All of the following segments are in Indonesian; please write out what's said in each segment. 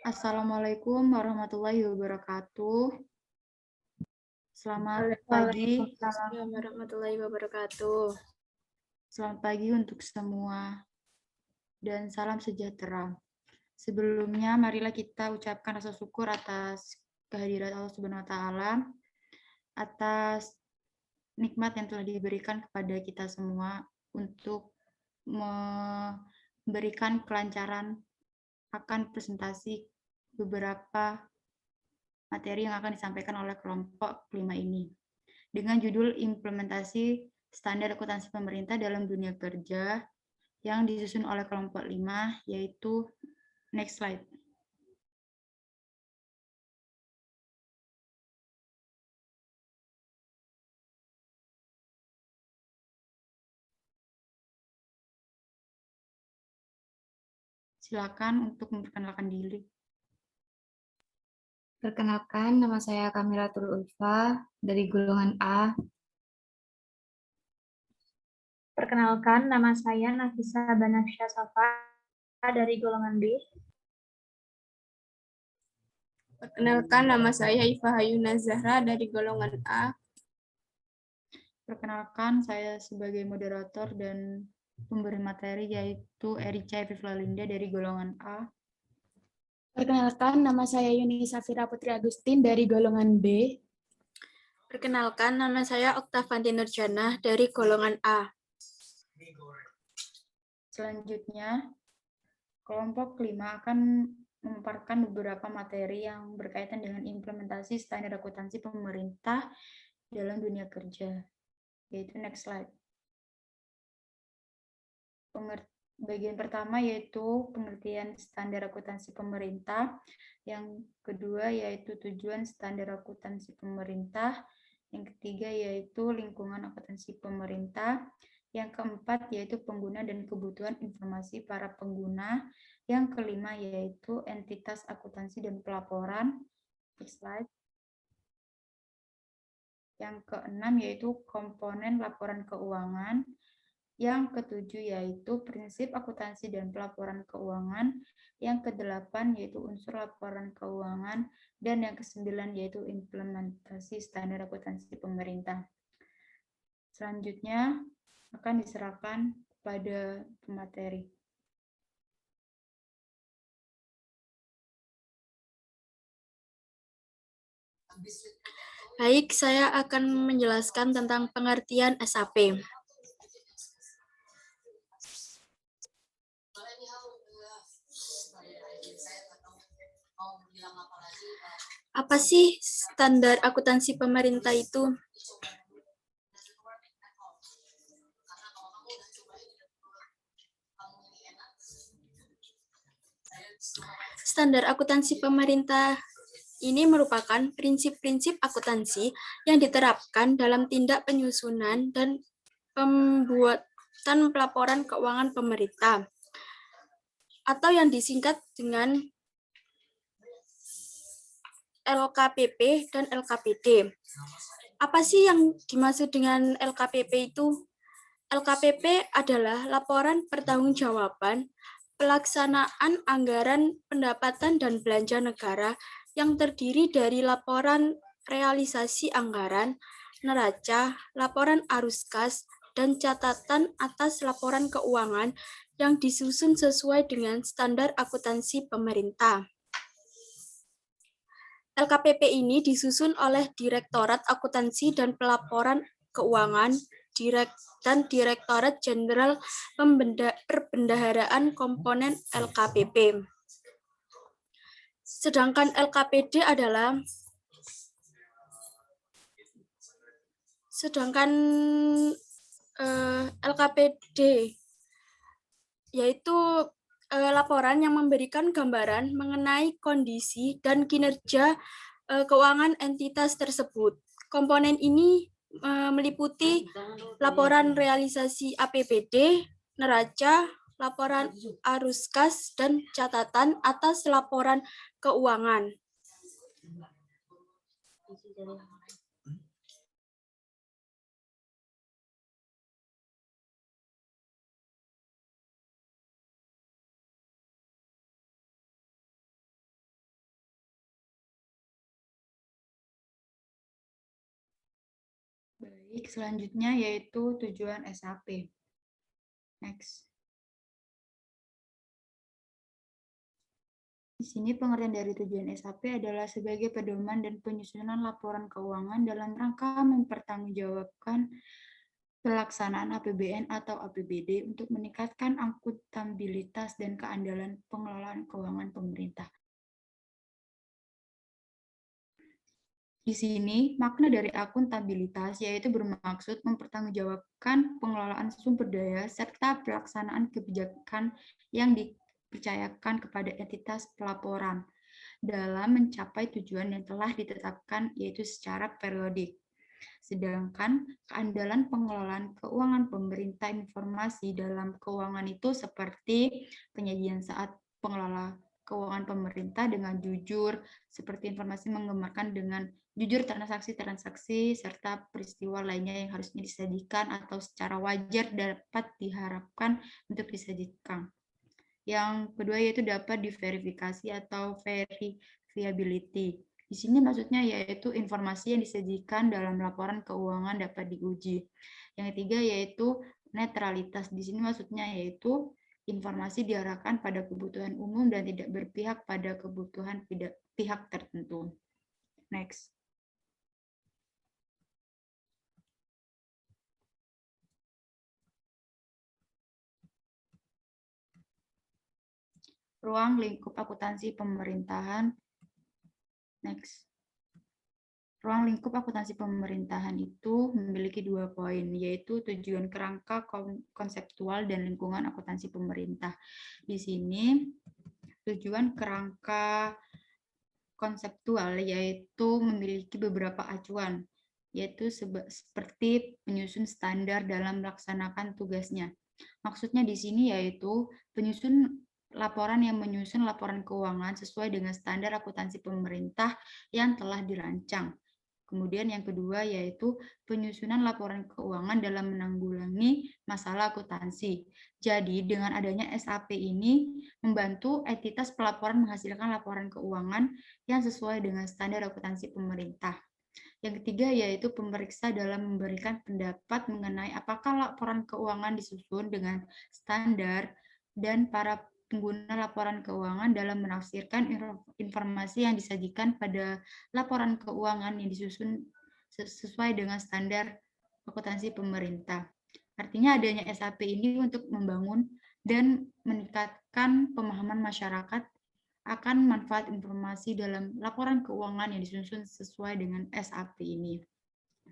Assalamualaikum warahmatullahi wabarakatuh. Selamat pagi. Waalaikumsalam warahmatullahi wabarakatuh. Selamat pagi untuk semua dan salam sejahtera. Sebelumnya marilah kita ucapkan rasa syukur atas kehadiran Allah Subhanahu wa taala, atas nikmat yang telah diberikan kepada kita semua untuk memberikan kelancaran akan presentasi beberapa materi yang akan disampaikan oleh kelompok 5 ini. Dengan judul implementasi standar akuntansi pemerintah dalam dunia kerja yang disusun oleh kelompok 5, yaitu next slide. Silakan untuk memperkenalkan diri. Perkenalkan, nama saya Kamilatul Ulfa dari golongan A. Perkenalkan, nama saya Nafisa Banafsya Safa dari golongan B. Perkenalkan, nama saya Ifahayu Zahra dari golongan A. Perkenalkan, saya sebagai moderator dan pemberi materi yaitu Erica Vivlalinda dari golongan A. Perkenalkan, nama saya Yuni Safira Putri Agustin dari golongan B. Perkenalkan, nama saya Oktavanti Nurjanah dari golongan A. Selanjutnya, kelompok 5 akan memaparkan beberapa materi yang berkaitan dengan implementasi standar akuntansi pemerintah dalam dunia kerja. Yaitu next slide. Bagian pertama yaitu pengertian standar akuntansi pemerintah. Yang kedua yaitu tujuan standar akuntansi pemerintah. Yang ketiga yaitu lingkungan akuntansi pemerintah. Yang keempat yaitu pengguna dan kebutuhan informasi para pengguna. Yang kelima yaitu entitas akuntansi dan pelaporan. Next slide. Yang keenam yaitu komponen laporan keuangan. Yang ketujuh yaitu prinsip akuntansi dan pelaporan keuangan. Yang kedelapan yaitu unsur laporan keuangan. Dan yang kesembilan yaitu implementasi standar akuntansi pemerintah. Selanjutnya akan diserahkan kepada pemateri. Baik, saya akan menjelaskan tentang pengertian SAP. Apa sih standar akuntansi pemerintah itu? Standar akuntansi pemerintah ini merupakan prinsip-prinsip akuntansi yang diterapkan dalam tindak penyusunan dan pembuatan pelaporan keuangan pemerintah, atau yang disingkat dengan LKPP dan LKPD. Apa sih yang dimaksud dengan LKPP itu? LKPP adalah laporan pertanggungjawaban pelaksanaan anggaran pendapatan dan belanja negara yang terdiri dari laporan realisasi anggaran, neraca, laporan arus kas, dan catatan atas laporan keuangan yang disusun sesuai dengan standar akuntansi pemerintah. LKPP ini disusun oleh Direktorat Akuntansi dan Pelaporan Keuangan dan Direktorat Jenderal Perbendaharaan Komponen LKPP. Sedangkan LKPD adalah LKPD yaitu laporan yang memberikan gambaran mengenai kondisi dan kinerja keuangan entitas tersebut. Komponen ini meliputi laporan realisasi APBD, neraca, laporan arus kas, dan catatan atas laporan keuangan. selanjutnya yaitu tujuan SAP. Next. Di sini pengertian dari tujuan SAP adalah sebagai pedoman dan penyusunan laporan keuangan dalam rangka mempertanggungjawabkan pelaksanaan APBN atau APBD untuk meningkatkan akuntabilitas dan keandalan pengelolaan keuangan pemerintah. Di sini, makna dari akuntabilitas yaitu bermaksud mempertanggungjawabkan pengelolaan sumber daya serta pelaksanaan kebijakan yang dipercayakan kepada entitas pelaporan dalam mencapai tujuan yang telah ditetapkan yaitu secara periodik. Sedangkan keandalan pengelolaan keuangan pemerintah informasi dalam keuangan itu seperti penyajian saat pengelola keuangan pemerintah dengan jujur, seperti informasi menggambarkan dengan jujur transaksi-transaksi serta peristiwa lainnya yang harusnya disajikan atau secara wajar dapat diharapkan untuk disajikan. Yang kedua yaitu dapat diverifikasi atau verifiability. Di sini maksudnya yaitu informasi yang disajikan dalam laporan keuangan dapat diuji. Yang ketiga yaitu netralitas. Di sini maksudnya yaitu informasi diarahkan pada kebutuhan umum dan tidak berpihak pada kebutuhan pihak tertentu. Next. Ruang lingkup akuntansi pemerintahan. Next. Ruang lingkup akuntansi pemerintahan itu memiliki 2 poin, yaitu tujuan kerangka konseptual dan lingkungan akuntansi pemerintah. Di sini, tujuan kerangka konseptual yaitu memiliki beberapa acuan, yaitu seperti penyusun standar dalam melaksanakan tugasnya. Maksudnya di sini yaitu penyusun laporan yang menyusun laporan keuangan sesuai dengan standar akuntansi pemerintah yang telah dirancang. Kemudian yang kedua yaitu penyusunan laporan keuangan dalam menanggulangi masalah akuntansi. Jadi dengan adanya SAP ini membantu entitas pelaporan menghasilkan laporan keuangan yang sesuai dengan standar akuntansi pemerintah. Yang ketiga yaitu pemeriksa dalam memberikan pendapat mengenai apakah laporan keuangan disusun dengan standar dan para pengguna laporan keuangan dalam menafsirkan informasi yang disajikan pada laporan keuangan yang disusun sesuai dengan standar akuntansi pemerintah. Artinya adanya SAP ini untuk membangun dan meningkatkan pemahaman masyarakat akan manfaat informasi dalam laporan keuangan yang disusun sesuai dengan SAP ini.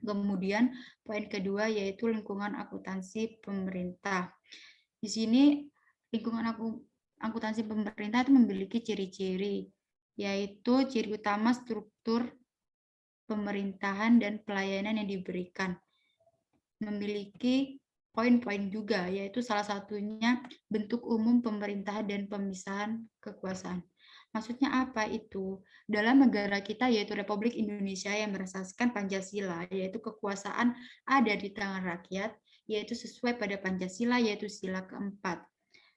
Kemudian poin kedua yaitu lingkungan akuntansi pemerintah. Di sini lingkungan akuntansi pemerintah itu memiliki ciri-ciri, yaitu ciri utama struktur pemerintahan dan pelayanan yang diberikan. Memiliki poin-poin juga, yaitu salah satunya bentuk umum pemerintahan dan pemisahan kekuasaan. Maksudnya apa itu? Dalam negara kita yaitu Republik Indonesia yang berasaskan Pancasila, yaitu kekuasaan ada di tangan rakyat, yaitu sesuai pada Pancasila, yaitu sila keempat.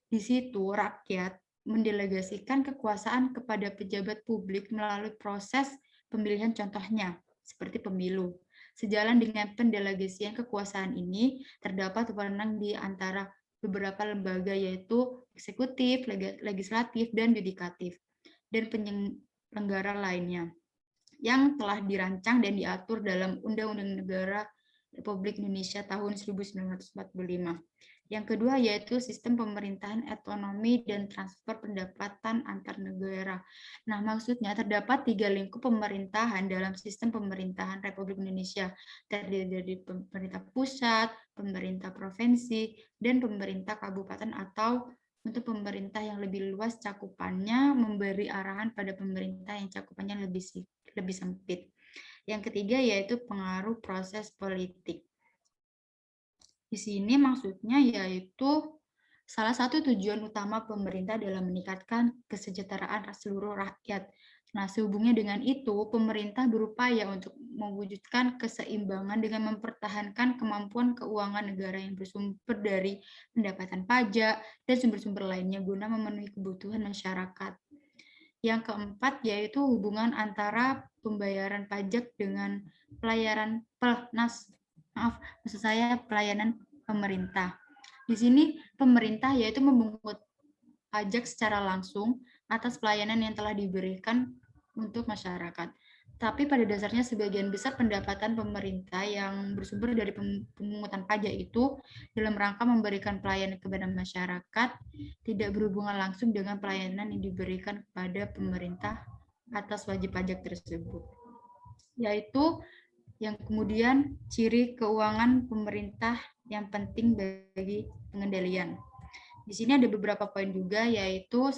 Di situ rakyat mendelegasikan kekuasaan kepada pejabat publik melalui proses pemilihan contohnya, seperti pemilu. Sejalan dengan pendelegasian kekuasaan ini, terdapat wewenang di antara beberapa lembaga yaitu eksekutif, legislatif, dan yudikatif, dan penyelenggara lainnya yang telah dirancang dan diatur dalam Undang-Undang Negara Republik Indonesia tahun 1945. Yang kedua yaitu sistem pemerintahan otonomi dan transfer pendapatan antar negara. Nah, maksudnya terdapat 3 lingkup pemerintahan dalam sistem pemerintahan Republik Indonesia, terdiri dari pemerintah pusat, pemerintah provinsi, dan pemerintah kabupaten atau untuk pemerintah yang lebih luas cakupannya memberi arahan pada pemerintah yang cakupannya lebih sempit. Yang ketiga yaitu pengaruh proses politik. Di sini maksudnya yaitu salah satu tujuan utama pemerintah dalam meningkatkan kesejahteraan seluruh rakyat. Nah, sehubungnya dengan itu, pemerintah berupaya untuk mewujudkan keseimbangan dengan mempertahankan kemampuan keuangan negara yang bersumber dari pendapatan pajak dan sumber-sumber lainnya guna memenuhi kebutuhan masyarakat. Yang keempat yaitu hubungan antara pembayaran pajak dengan pelayanan maksud saya pelayanan pemerintah. Di sini pemerintah yaitu memungut pajak secara langsung atas pelayanan yang telah diberikan untuk masyarakat. Tapi pada dasarnya sebagian besar pendapatan pemerintah yang bersumber dari pemungutan pajak itu dalam rangka memberikan pelayanan kepada masyarakat tidak berhubungan langsung dengan pelayanan yang diberikan kepada pemerintah atas wajib pajak tersebut. Yaitu yang kemudian ciri keuangan pemerintah yang penting bagi pengendalian. Di sini ada beberapa poin juga, yaitu 1,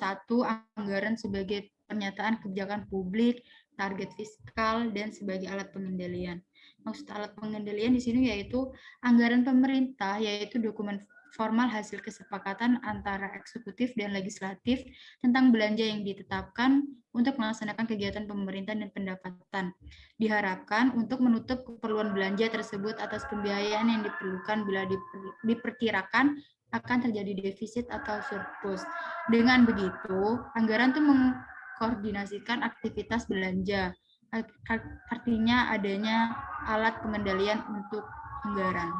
anggaran sebagai pernyataan kebijakan publik, target fiskal, dan sebagai alat pengendalian. Maksud alat pengendalian di sini yaitu anggaran pemerintah, yaitu dokumen formal hasil kesepakatan antara eksekutif dan legislatif tentang belanja yang ditetapkan untuk melaksanakan kegiatan pemerintah dan pendapatan. Diharapkan untuk menutup keperluan belanja tersebut atas pembiayaan yang diperlukan bila diperkirakan akan terjadi defisit atau surplus. Dengan begitu, anggaran itu mengkoordinasikan aktivitas belanja. Artinya adanya alat pengendalian untuk anggaran.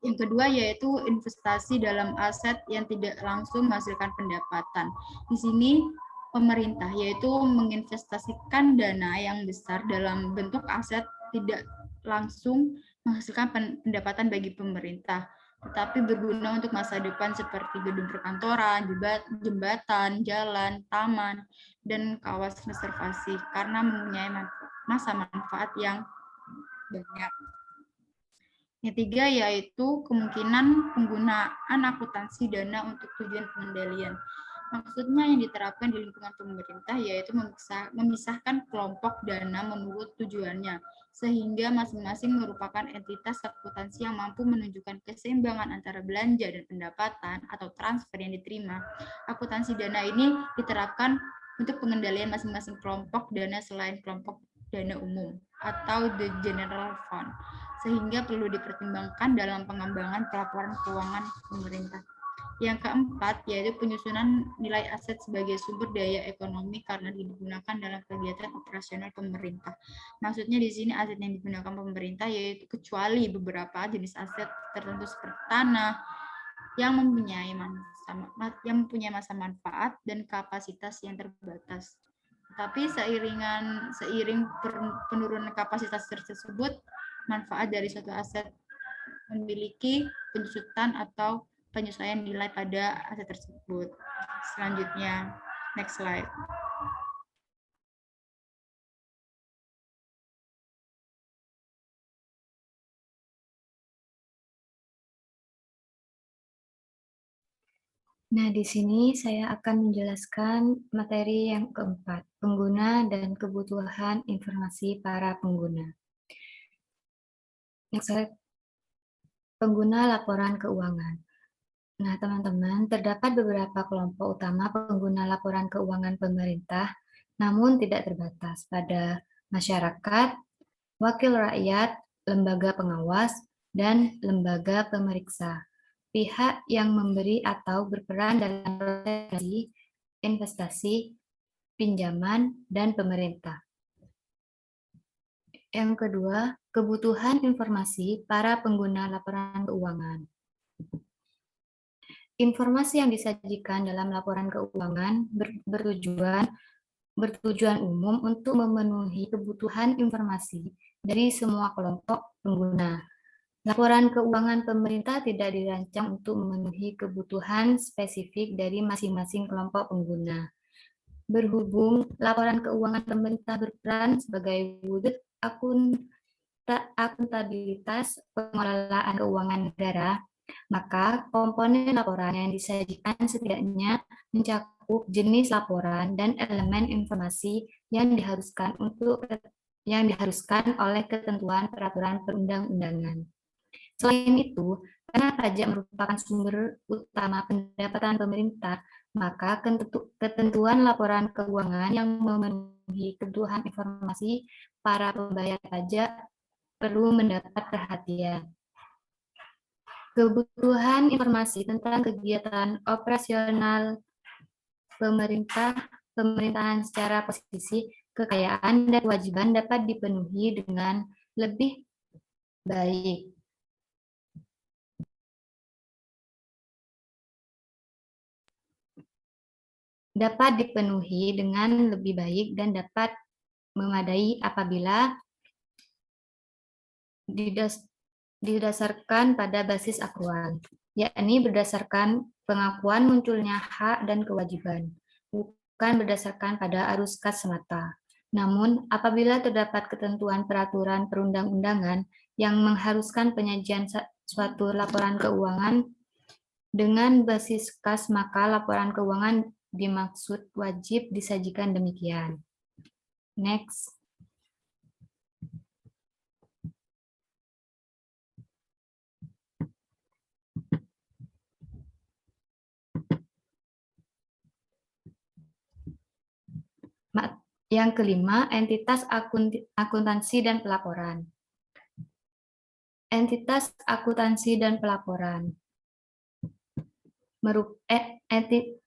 Yang kedua yaitu investasi dalam aset yang tidak langsung menghasilkan pendapatan. Di sini pemerintah yaitu menginvestasikan dana yang besar dalam bentuk aset tidak langsung menghasilkan pendapatan bagi pemerintah, tetapi berguna untuk masa depan seperti gedung perkantoran, jembatan, jalan, taman, dan kawasan konservasi karena mempunyai masa manfaat yang banyak. Yang tiga yaitu kemungkinan penggunaan akuntansi dana untuk tujuan pengendalian. Maksudnya yang diterapkan di lingkungan pemerintah yaitu memisahkan kelompok dana menurut tujuannya, sehingga masing-masing merupakan entitas akuntansi yang mampu menunjukkan keseimbangan antara belanja dan pendapatan atau transfer yang diterima. Akuntansi dana ini diterapkan untuk pengendalian masing-masing kelompok dana selain kelompok dana umum atau the general fund, sehingga perlu dipertimbangkan dalam pengembangan pelaporan keuangan pemerintah. Yang keempat, yaitu penyusunan nilai aset sebagai sumber daya ekonomi karena digunakan dalam kegiatan operasional pemerintah. Maksudnya di sini aset yang digunakan pemerintah yaitu kecuali beberapa jenis aset tertentu seperti tanah yang mempunyai masa manfaat dan kapasitas yang terbatas. Tapi seiring penurunan kapasitas tersebut, manfaat dari suatu aset memiliki penyusutan atau penyesuaian nilai pada aset tersebut. Selanjutnya, next slide. Nah, di sini saya akan menjelaskan materi yang keempat, pengguna dan kebutuhan informasi para pengguna. Next slide. Pengguna laporan keuangan. Nah, teman-teman, terdapat beberapa kelompok utama pengguna laporan keuangan pemerintah, namun tidak terbatas pada masyarakat, wakil rakyat, lembaga pengawas, dan lembaga pemeriksa. Pihak yang memberi atau berperan dalam proses investasi, pinjaman, dan pemerintah. Yang kedua, kebutuhan informasi para pengguna laporan keuangan. Informasi yang disajikan dalam laporan keuangan bertujuan umum untuk memenuhi kebutuhan informasi dari semua kelompok pengguna. Laporan keuangan pemerintah tidak dirancang untuk memenuhi kebutuhan spesifik dari masing-masing kelompok pengguna. Berhubung laporan keuangan pemerintah berperan sebagai wujud akuntabilitas pengelolaan keuangan negara, maka komponen laporan yang disajikan setidaknya mencakup jenis laporan dan elemen informasi yang diharuskan oleh ketentuan peraturan perundang-undangan. Selain itu, karena pajak merupakan sumber utama pendapatan pemerintah, maka ketentuan laporan keuangan yang memenuhi kebutuhan informasi para pembayar pajak perlu mendapat perhatian. Kebutuhan informasi tentang kegiatan operasional pemerintahan secara posisi, kekayaan, dan kewajiban dapat dipenuhi dengan lebih baik. Dapat dipenuhi dengan lebih baik dan dapat memadai apabila didasarkan pada basis akruan, yakni berdasarkan pengakuan munculnya hak dan kewajiban, bukan berdasarkan pada arus kas semata. Namun, apabila terdapat ketentuan peraturan perundang-undangan yang mengharuskan penyajian suatu laporan keuangan dengan basis kas, maka laporan keuangan dimaksud wajib disajikan demikian. Next. Yang kelima, entitas akuntansi dan pelaporan. Entitas akuntansi dan pelaporan.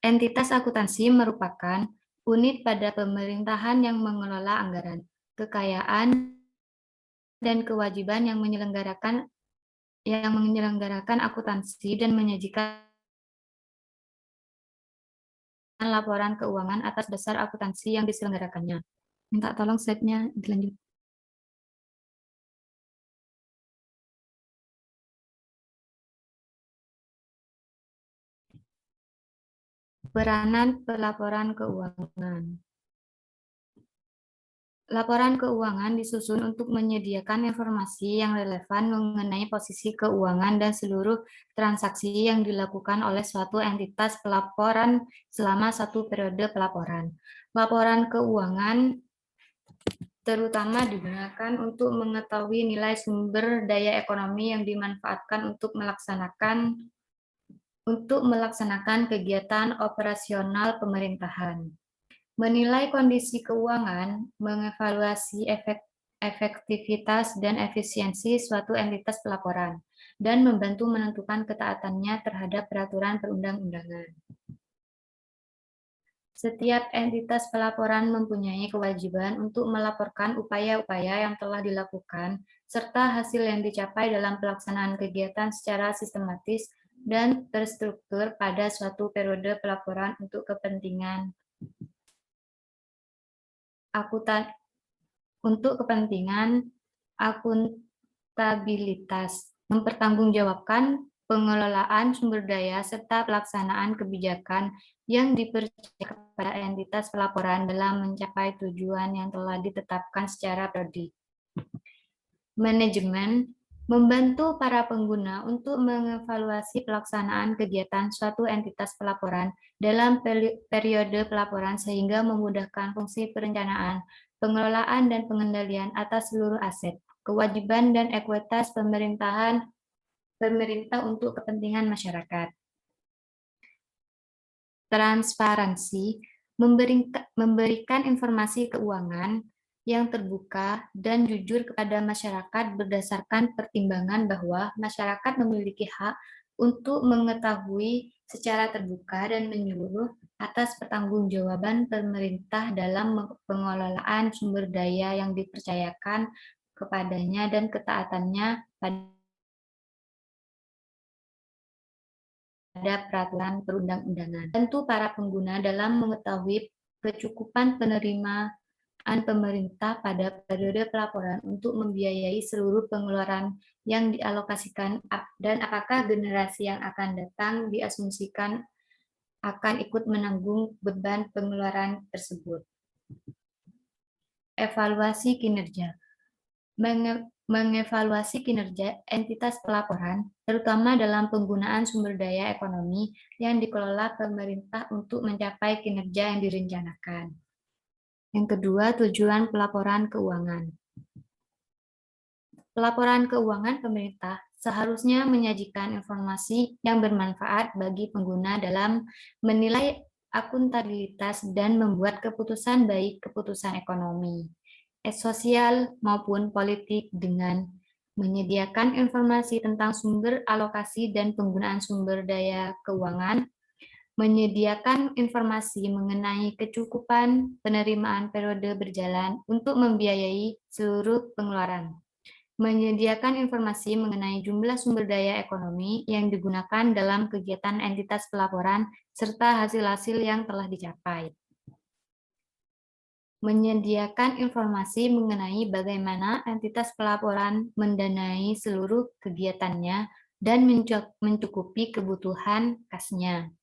Entitas akuntansi merupakan unit pada pemerintahan yang mengelola anggaran, kekayaan, dan kewajiban yang menyelenggarakan akuntansi dan menyajikan laporan keuangan atas dasar akuntansi yang diselenggarakannya. Minta tolong slide-nya dilanjut. Peranan pelaporan keuangan. Laporan keuangan disusun untuk menyediakan informasi yang relevan mengenai posisi keuangan dan seluruh transaksi yang dilakukan oleh suatu entitas pelaporan selama satu periode pelaporan. Laporan keuangan terutama digunakan untuk mengetahui nilai sumber daya ekonomi yang dimanfaatkan untuk melaksanakan kegiatan operasional pemerintahan. Menilai kondisi keuangan, mengevaluasi efektivitas dan efisiensi suatu entitas pelaporan, dan membantu menentukan ketaatannya terhadap peraturan perundang-undangan. Setiap entitas pelaporan mempunyai kewajiban untuk melaporkan upaya-upaya yang telah dilakukan, serta hasil yang dicapai dalam pelaksanaan kegiatan secara sistematis dan terstruktur pada suatu periode pelaporan untuk kepentingan akuntabilitas, mempertanggungjawabkan pengelolaan sumber daya serta pelaksanaan kebijakan yang dipercaya kepada entitas pelaporan dalam mencapai tujuan yang telah ditetapkan secara periodik. Manajemen membantu para pengguna untuk mengevaluasi pelaksanaan kegiatan suatu entitas pelaporan dalam periode pelaporan sehingga memudahkan fungsi perencanaan, pengelolaan, dan pengendalian atas seluruh aset, kewajiban, dan ekuitas pemerintah untuk kepentingan masyarakat. Transparansi memberikan informasi keuangan yang terbuka dan jujur kepada masyarakat berdasarkan pertimbangan bahwa masyarakat memiliki hak untuk mengetahui secara terbuka dan menyeluruh atas pertanggungjawaban pemerintah dalam pengelolaan sumber daya yang dipercayakan kepadanya dan ketaatannya pada peraturan perundang-undangan. Tentu para pengguna dalam mengetahui kecukupan penerimaan pemerintah pada periode pelaporan untuk membiayai seluruh pengeluaran yang dialokasikan dan apakah generasi yang akan datang diasumsikan akan ikut menanggung beban pengeluaran tersebut. Evaluasi kinerja. Mengevaluasi kinerja entitas pelaporan, terutama dalam penggunaan sumber daya ekonomi yang dikelola pemerintah untuk mencapai kinerja yang direncanakan. Yang kedua, tujuan pelaporan keuangan. Pelaporan keuangan pemerintah seharusnya menyajikan informasi yang bermanfaat bagi pengguna dalam menilai akuntabilitas dan membuat keputusan baik keputusan ekonomi, sosial maupun politik dengan menyediakan informasi tentang sumber alokasi dan penggunaan sumber daya keuangan, menyediakan informasi mengenai kecukupan penerimaan periode berjalan untuk membiayai seluruh pengeluaran, Menyediakan informasi mengenai jumlah sumber daya ekonomi yang digunakan dalam kegiatan entitas pelaporan serta hasil-hasil yang telah dicapai. Menyediakan informasi mengenai bagaimana entitas pelaporan mendanai seluruh kegiatannya dan mencukupi kebutuhan kasnya.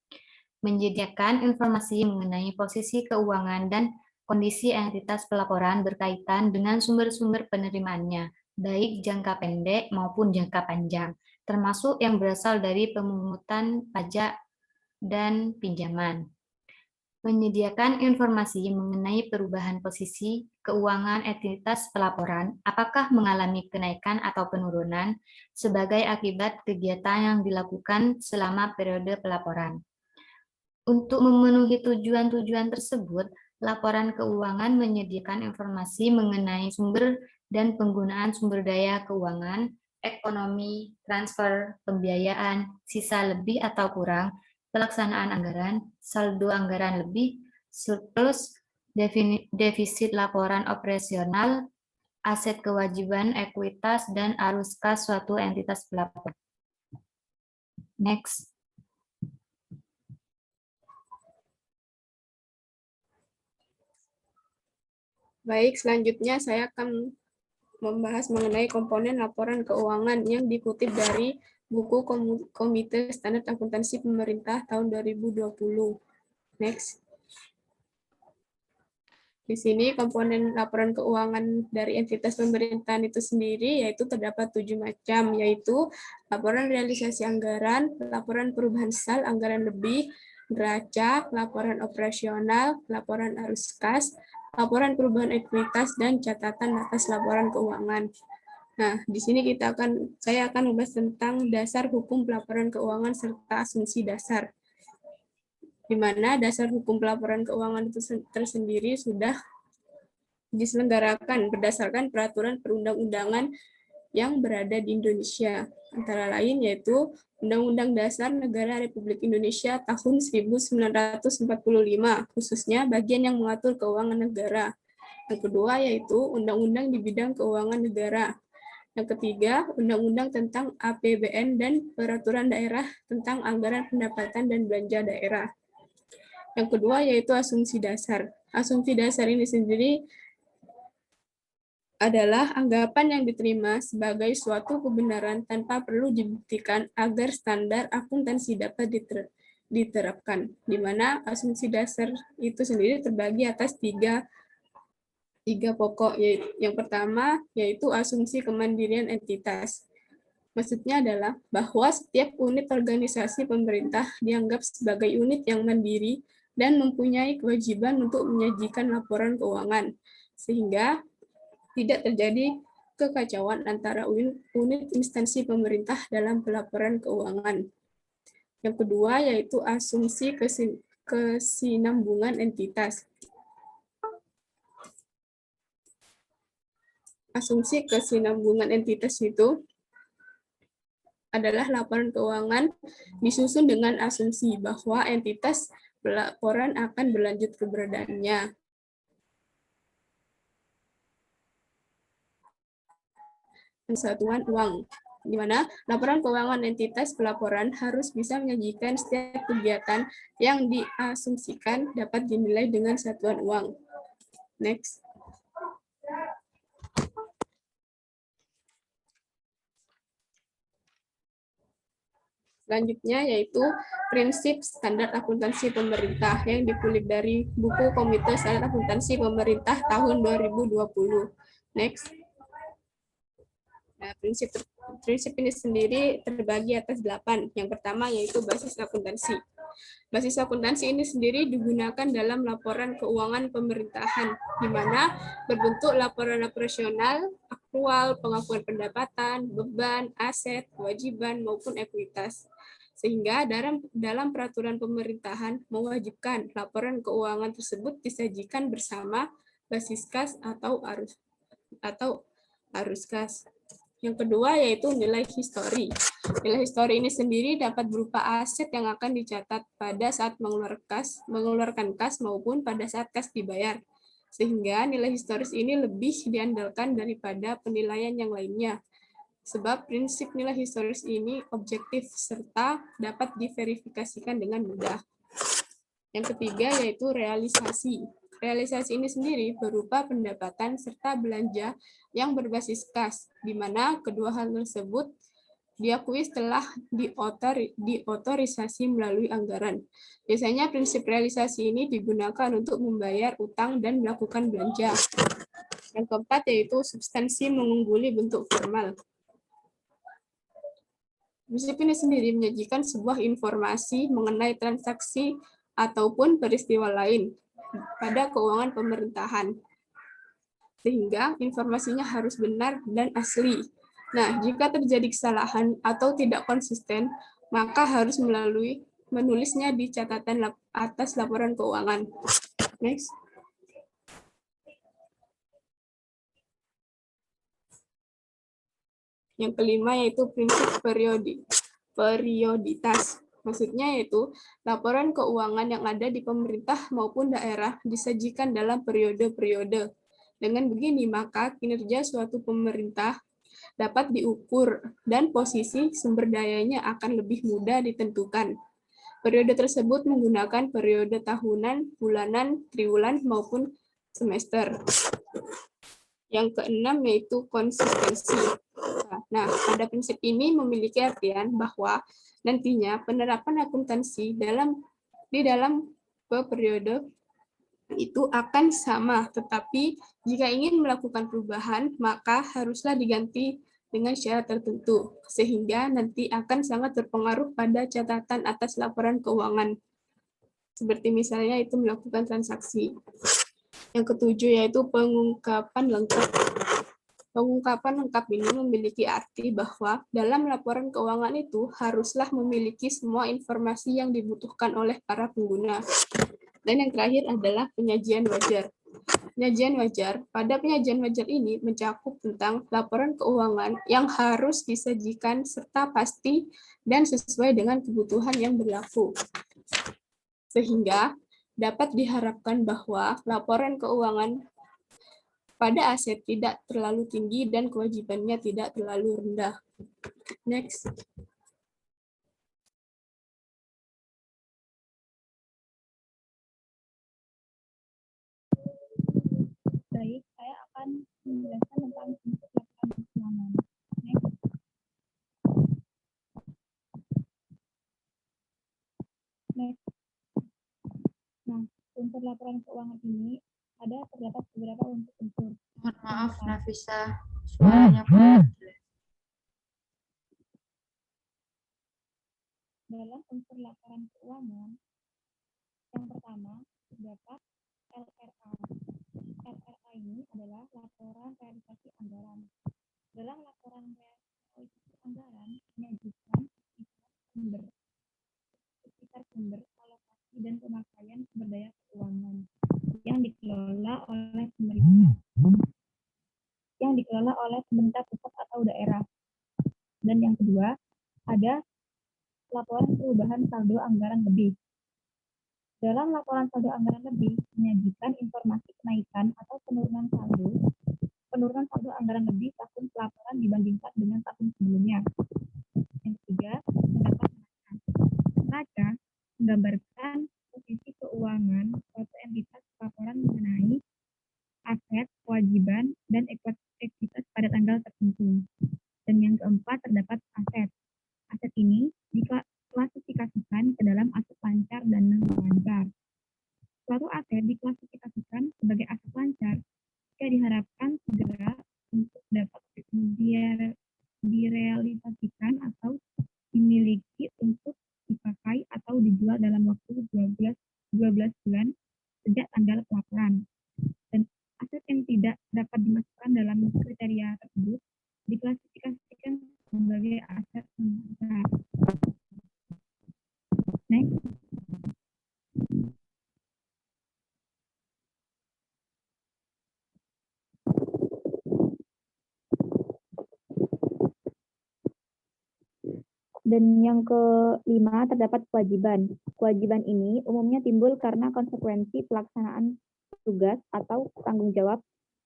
Menyediakan informasi mengenai posisi keuangan dan kondisi entitas pelaporan berkaitan dengan sumber-sumber penerimaannya, baik jangka pendek maupun jangka panjang, termasuk yang berasal dari pemungutan pajak dan pinjaman. Menyediakan informasi mengenai perubahan posisi keuangan entitas pelaporan, apakah mengalami kenaikan atau penurunan sebagai akibat kegiatan yang dilakukan selama periode pelaporan. Untuk memenuhi tujuan-tujuan tersebut, laporan keuangan menyediakan informasi mengenai sumber dan penggunaan sumber daya keuangan, ekonomi, transfer, pembiayaan, sisa lebih atau kurang, pelaksanaan anggaran, saldo anggaran lebih, surplus, defisit laporan operasional, aset kewajiban, ekuitas, dan arus kas suatu entitas pelaporan. Next. Baik, selanjutnya saya akan membahas mengenai komponen laporan keuangan yang dikutip dari buku Komite Standar Akuntansi Pemerintah tahun 2020. Next. Di sini komponen laporan keuangan dari entitas pemerintahan itu sendiri yaitu terdapat 7 macam, yaitu laporan realisasi anggaran, laporan perubahan sal anggaran lebih, neraca, laporan operasional, laporan arus kas, laporan perubahan ekuitas, dan catatan atas laporan keuangan. Nah, di sini saya akan membahas tentang dasar hukum pelaporan keuangan serta asumsi dasar, di mana dasar hukum pelaporan keuangan itu tersendiri sudah diselenggarakan berdasarkan peraturan perundang-undangan yang berada di Indonesia, antara lain yaitu Undang-Undang Dasar Negara Republik Indonesia tahun 1945, khususnya bagian yang mengatur keuangan negara. Yang kedua yaitu Undang-Undang di bidang keuangan negara. Yang ketiga, Undang-Undang tentang APBN dan Peraturan Daerah tentang Anggaran Pendapatan dan Belanja Daerah. Yang kedua yaitu asumsi dasar. Asumsi dasar ini sendiri adalah anggapan yang diterima sebagai suatu kebenaran tanpa perlu dibuktikan agar standar akuntansi dapat diterapkan, di mana asumsi dasar itu sendiri terbagi atas tiga pokok. Yang pertama yaitu asumsi kemandirian entitas. Maksudnya adalah bahwa setiap unit organisasi pemerintah dianggap sebagai unit yang mandiri dan mempunyai kewajiban untuk menyajikan laporan keuangan, sehingga tidak terjadi kekacauan antara unit instansi pemerintah dalam pelaporan keuangan. Yang kedua yaitu asumsi kesinambungan entitas. Asumsi kesinambungan entitas itu adalah laporan keuangan disusun dengan asumsi bahwa entitas pelaporan akan berlanjut keberadaannya. Satuan uang, di mana laporan keuangan entitas pelaporan harus bisa menyajikan setiap kegiatan yang diasumsikan dapat dinilai dengan satuan uang. Next. Selanjutnya yaitu prinsip standar akuntansi pemerintah yang dikutip dari buku Komite Standar Akuntansi Pemerintah tahun 2020. Next. Nah, prinsip ini sendiri terbagi atas 8. Yang pertama yaitu basis akuntansi. Basis akuntansi ini sendiri digunakan dalam laporan keuangan pemerintahan, di mana berbentuk laporan operasional, aktual, pengakuan pendapatan, beban, aset, kewajiban, maupun ekuitas. Sehingga dalam peraturan pemerintahan mewajibkan laporan keuangan tersebut disajikan bersama basis kas atau arus kas. Yang kedua yaitu nilai histori. Nilai histori ini sendiri dapat berupa aset yang akan dicatat pada saat mengeluarkan kas maupun pada saat kas dibayar. Sehingga nilai historis ini lebih diandalkan daripada penilaian yang lainnya. Sebab prinsip nilai historis ini objektif serta dapat diverifikasikan dengan mudah. Yang ketiga yaitu realisasi. Realisasi ini sendiri berupa pendapatan serta belanja yang berbasis kas, di mana kedua hal tersebut diakui setelah diotorisasi melalui anggaran. Biasanya prinsip realisasi ini digunakan untuk membayar utang dan melakukan belanja. Yang keempat yaitu substansi mengungguli bentuk formal. Prinsip ini sendiri menyajikan sebuah informasi mengenai transaksi ataupun peristiwa lain pada keuangan pemerintahan. Sehingga informasinya harus benar dan asli. Nah, jika terjadi kesalahan atau tidak konsisten, maka harus menulisnya di catatan atas laporan keuangan. Next. Yang kelima yaitu prinsip perioditas. Maksudnya yaitu laporan keuangan yang ada di pemerintah maupun daerah disajikan dalam periode-periode. Dengan begini, maka kinerja suatu pemerintah dapat diukur dan posisi sumber dayanya akan lebih mudah ditentukan. Periode tersebut menggunakan periode tahunan, bulanan, triwulan, maupun semester. Yang keenam yaitu konsistensi. Nah, pada prinsip ini memiliki artian bahwa nantinya penerapan akuntansi di dalam periode itu akan sama, tetapi jika ingin melakukan perubahan, maka haruslah diganti dengan syarat tertentu, sehingga nanti akan sangat berpengaruh pada catatan atas laporan keuangan. Seperti misalnya itu melakukan transaksi. Yang ketujuh yaitu pengungkapan lengkap. Pengungkapan lengkap ini memiliki arti bahwa dalam laporan keuangan itu haruslah memiliki semua informasi yang dibutuhkan oleh para pengguna. Dan yang terakhir adalah penyajian wajar. Penyajian wajar, pada penyajian wajar ini mencakup tentang laporan keuangan yang harus disajikan serta pasti dan sesuai dengan kebutuhan yang berlaku. Sehingga dapat diharapkan bahwa laporan keuangan pada aset tidak terlalu tinggi dan kewajibannya tidak terlalu rendah. Next. Baik, saya akan menjelaskan tentang bentuk laporan keuangan. Next. Next. Nah, unsur laporan keuangan ini terdapat beberapa unsur. Mohon maaf, Nafisa, suaranya kurang jelas. Dalam unsur laporan keuangan, yang pertama terdapat LRA. LRA ini adalah laporan realisasi anggaran. Dalam laporan realisasi anggaran menyajikan sekitar sumber, alokasi, dan pemakaian sumber daya keuangan yang dikelola oleh pemerintah pusat atau daerah. Dan yang kedua, ada laporan perubahan saldo anggaran lebih. Dalam laporan saldo anggaran lebih menyajikan informasi kenaikan atau penurunan saldo anggaran lebih tahun pelaporan dibandingkan dengan tahun sebelumnya. Yang ketiga, pendapat neraca menggambarkan posisi keuangan suatu entitas laporan mengenai aset, kewajiban, dan ekuitas pada tanggal tertentu. Dan yang keempat terdapat aset. Aset ini diklasifikasikan ke dalam aset lancar dan non-lancar. Suatu aset diklasifikasikan sebagai aset lancar jika diharapkan segera untuk dapat direalisasikan atau dimiliki untuk dipakai atau dijual dalam waktu 12 bulan sejak tanggal pelaporan. Dan aset yang tidak dapat dimasukkan dalam kriteria tersebut diklasifikasikan sebagai aset non-lancar. Next. Dan yang kelima terdapat kewajiban. Kewajiban ini umumnya timbul karena konsekuensi pelaksanaan tugas, atau tanggung jawab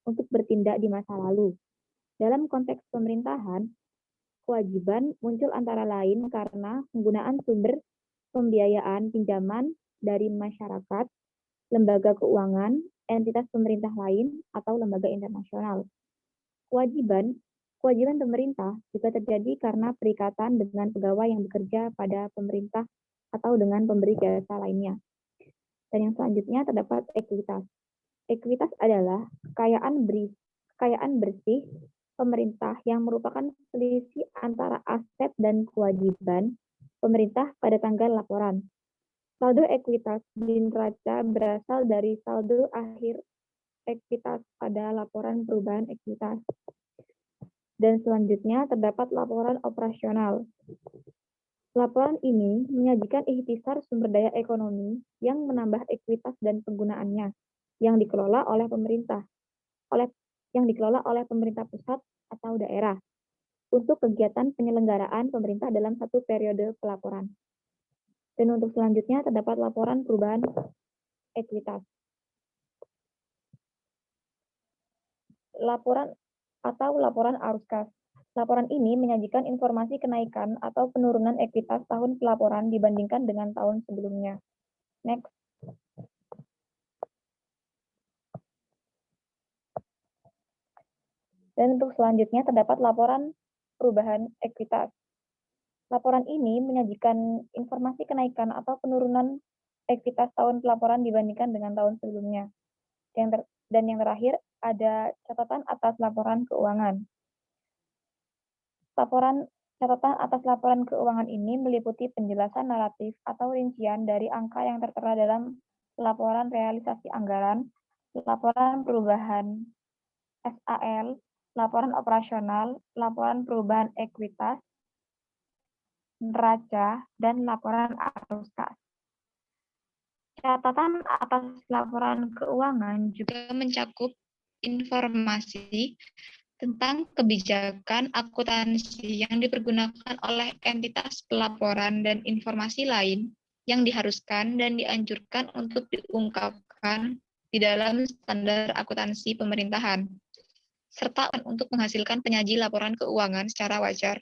untuk bertindak di masa lalu. Dalam konteks pemerintahan, kewajiban muncul antara lain karena penggunaan sumber pembiayaan pinjaman dari masyarakat, lembaga keuangan, entitas pemerintah lain, atau lembaga internasional. Kewajiban pemerintah juga terjadi karena perikatan dengan pegawai yang bekerja pada pemerintah atau dengan pemberi jasa lainnya. Dan yang selanjutnya terdapat ekuitas. Ekuitas adalah kekayaan bersih pemerintah yang merupakan selisih antara aset dan kewajiban pemerintah pada tanggal laporan. Saldo ekuitas di neraca berasal dari saldo akhir ekuitas pada laporan perubahan ekuitas. Dan selanjutnya terdapat laporan operasional. Laporan ini menyajikan ikhtisar sumber daya ekonomi yang menambah ekuitas dan penggunaannya yang dikelola oleh pemerintah pusat atau daerah untuk kegiatan penyelenggaraan pemerintah dalam satu periode pelaporan. Dan untuk selanjutnya terdapat laporan perubahan ekuitas. Laporan arus kas. Laporan ini menyajikan informasi kenaikan atau penurunan ekuitas tahun pelaporan dibandingkan dengan tahun sebelumnya. Next. Dan untuk selanjutnya terdapat laporan perubahan ekuitas. Laporan ini menyajikan informasi kenaikan atau penurunan ekuitas tahun pelaporan dibandingkan dengan tahun sebelumnya. Dan yang terakhir ada catatan atas laporan keuangan. Catatan atas laporan keuangan ini meliputi penjelasan naratif atau rincian dari angka yang tertera dalam laporan realisasi anggaran, laporan perubahan SAL, laporan operasional, laporan perubahan ekuitas, neraca, dan laporan arus kas. Catatan atas laporan keuangan juga mencakup informasi tentang kebijakan akuntansi yang dipergunakan oleh entitas pelaporan dan informasi lain yang diharuskan dan dianjurkan untuk diungkapkan di dalam standar akuntansi pemerintahan, serta untuk menghasilkan penyaji laporan keuangan secara wajar.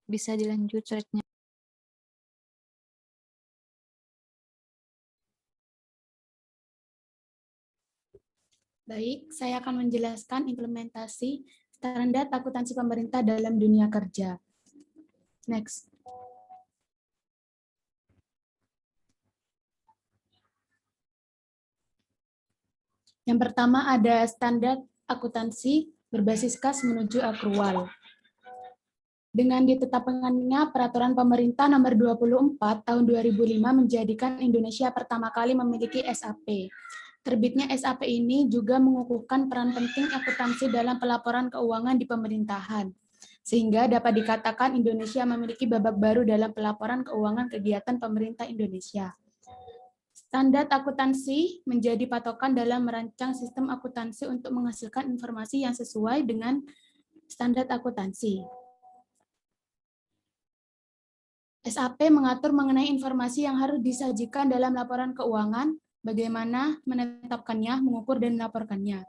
Bisa dilanjut slide-nya. Baik, saya akan menjelaskan implementasi standar akuntansi pemerintah dalam dunia kerja. Next. Yang pertama ada standar akuntansi berbasis kas menuju akrual. Dengan ditetapkannya Peraturan Pemerintah Nomor 24 Tahun 2005 menjadikan Indonesia pertama kali memiliki SAP. Terbitnya SAP ini juga mengukuhkan peran penting akuntansi dalam pelaporan keuangan di pemerintahan, sehingga dapat dikatakan Indonesia memiliki babak baru dalam pelaporan keuangan kegiatan pemerintah Indonesia. Standar akuntansi menjadi patokan dalam merancang sistem akuntansi untuk menghasilkan informasi yang sesuai dengan standar akuntansi. SAP mengatur mengenai informasi yang harus disajikan dalam laporan keuangan, bagaimana menetapkannya, mengukur, dan melaporkannya.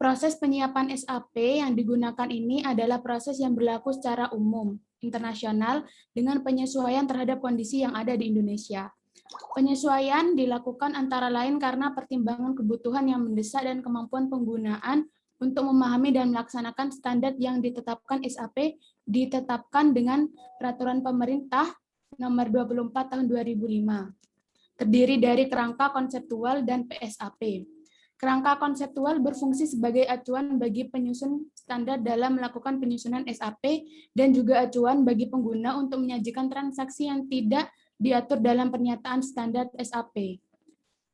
Proses penyiapan SAP yang digunakan ini adalah proses yang berlaku secara umum, internasional, dengan penyesuaian terhadap kondisi yang ada di Indonesia. Penyesuaian dilakukan antara lain karena pertimbangan kebutuhan yang mendesak dan kemampuan penggunaan untuk memahami dan melaksanakan standar yang ditetapkan SAP ditetapkan dengan Peraturan Pemerintah Nomor 24 Tahun 2005. Terdiri dari kerangka konseptual dan PSAP. Kerangka konseptual berfungsi sebagai acuan bagi penyusun standar dalam melakukan penyusunan SAP dan juga acuan bagi pengguna untuk menyajikan transaksi yang tidak diatur dalam pernyataan standar SAP.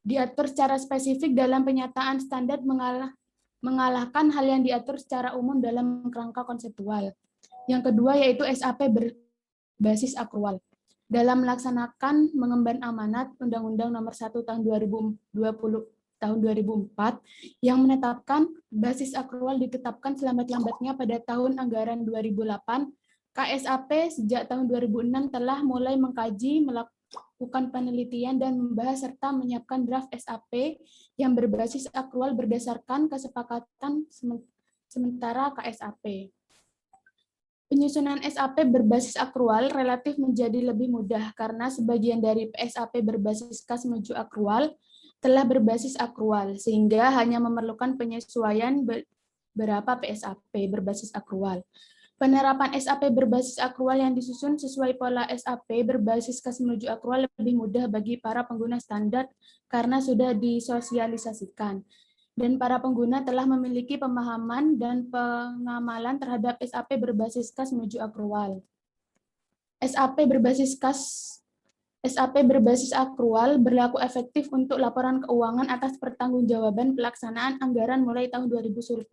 diatur secara spesifik dalam penyataan standar mengalahkan hal yang diatur secara umum dalam kerangka konseptual. Yang kedua yaitu SAP berbasis akrual. Dalam melaksanakan mengemban amanat Undang-Undang Nomor 1 Tahun 2004 yang menetapkan basis akrual ditetapkan selambat-lambatnya pada tahun anggaran 2008, KSAP sejak tahun 2006 telah mulai mengkaji, melakukan penelitian dan membahas serta menyiapkan draft SAP yang berbasis akrual berdasarkan kesepakatan sementara KSAP. Penyusunan SAP berbasis akrual relatif menjadi lebih mudah karena sebagian dari SAP berbasis kas menuju akrual telah berbasis akrual, sehingga hanya memerlukan penyesuaian beberapa PSAP berbasis akrual. Penerapan SAP berbasis akrual yang disusun sesuai pola SAP berbasis kas menuju akrual lebih mudah bagi para pengguna standar karena sudah disosialisasikan. Dan para pengguna telah memiliki pemahaman dan pengamalan terhadap SAP berbasis kas menuju akrual. SAP berbasis akrual berlaku efektif untuk laporan keuangan atas pertanggungjawaban pelaksanaan anggaran mulai tahun 2010.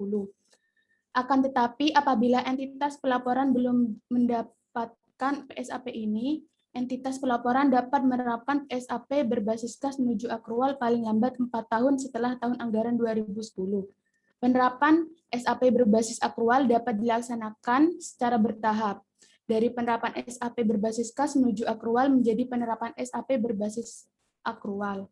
Akan tetapi apabila entitas pelaporan belum mendapatkan SAP ini, entitas pelaporan dapat menerapkan SAP berbasis kas menuju akrual paling lambat 4 tahun setelah tahun anggaran 2010. Penerapan SAP berbasis akrual dapat dilaksanakan secara bertahap, dari penerapan SAP berbasis kas menuju akrual menjadi penerapan SAP berbasis akrual.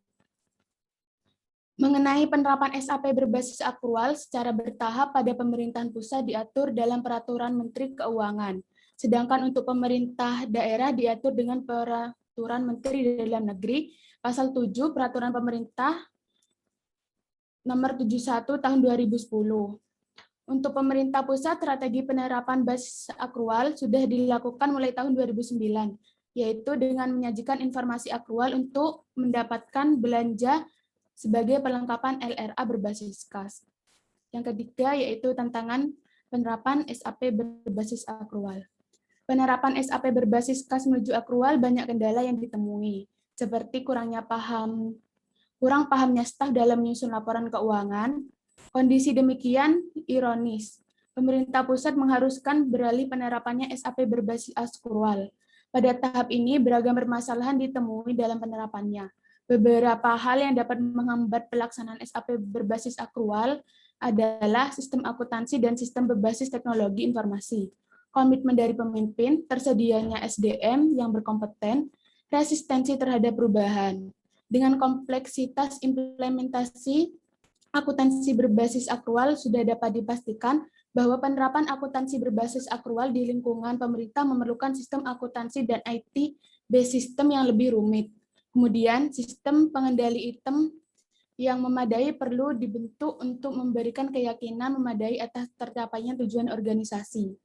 Mengenai penerapan SAP berbasis akrual secara bertahap pada pemerintahan pusat diatur dalam Peraturan Menteri Keuangan. Sedangkan untuk pemerintah daerah diatur dengan Peraturan Menteri Dalam Negeri, Pasal 7 Peraturan Pemerintah Nomor 71 Tahun 2010. Untuk pemerintah pusat, strategi penerapan basis akrual sudah dilakukan mulai tahun 2009, yaitu dengan menyajikan informasi akrual untuk mendapatkan belanja sebagai perlengkapan LRA berbasis kas. Yang ketiga yaitu tantangan penerapan SAP berbasis akrual. Penerapan SAP berbasis kas menuju akrual banyak kendala yang ditemui, seperti kurang pahamnya staf dalam menyusun laporan keuangan. Kondisi demikian ironis. Pemerintah pusat mengharuskan beralih penerapannya SAP berbasis akrual. Pada tahap ini beragam permasalahan ditemui dalam penerapannya. Beberapa hal yang dapat menghambat pelaksanaan SAP berbasis akrual adalah sistem akuntansi dan sistem berbasis teknologi informasi, komitmen dari pemimpin, tersedianya SDM yang berkompeten, resistensi terhadap perubahan. Dengan kompleksitas implementasi akuntansi berbasis akrual sudah dapat dipastikan bahwa penerapan akuntansi berbasis akrual di lingkungan pemerintah memerlukan sistem akuntansi dan IT-based system yang lebih rumit. Kemudian, sistem pengendali item yang memadai perlu dibentuk untuk memberikan keyakinan memadai atas tercapainya tujuan organisasi.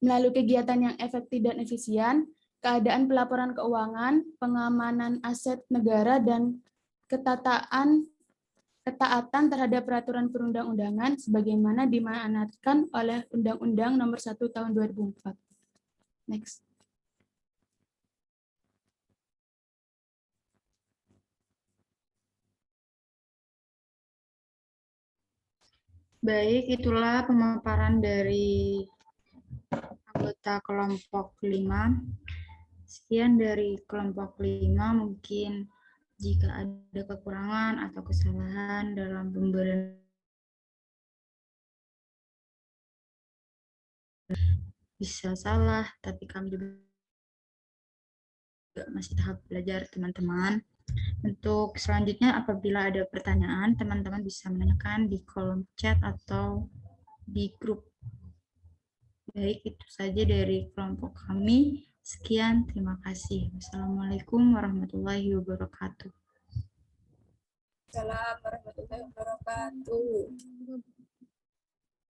Melalui kegiatan yang efektif dan efisien, keadaan pelaporan keuangan, pengamanan aset negara, dan ketaatan terhadap peraturan perundang-undangan sebagaimana diamanatkan oleh Undang-Undang Nomor 1 Tahun 2004. Next. Baik, itulah pemaparan dari anggota kelompok 5. Sekian dari kelompok 5, mungkin jika ada kekurangan atau kesalahan dalam pemberian bisa salah, tapi kami juga masih tahap belajar teman-teman. Untuk selanjutnya apabila ada pertanyaan, teman-teman bisa menanyakan di kolom chat atau di grup. Baik, itu saja dari kelompok kami. Sekian, terima kasih. Wassalamualaikum warahmatullahi wabarakatuh. Assalamualaikum warahmatullahi wabarakatuh.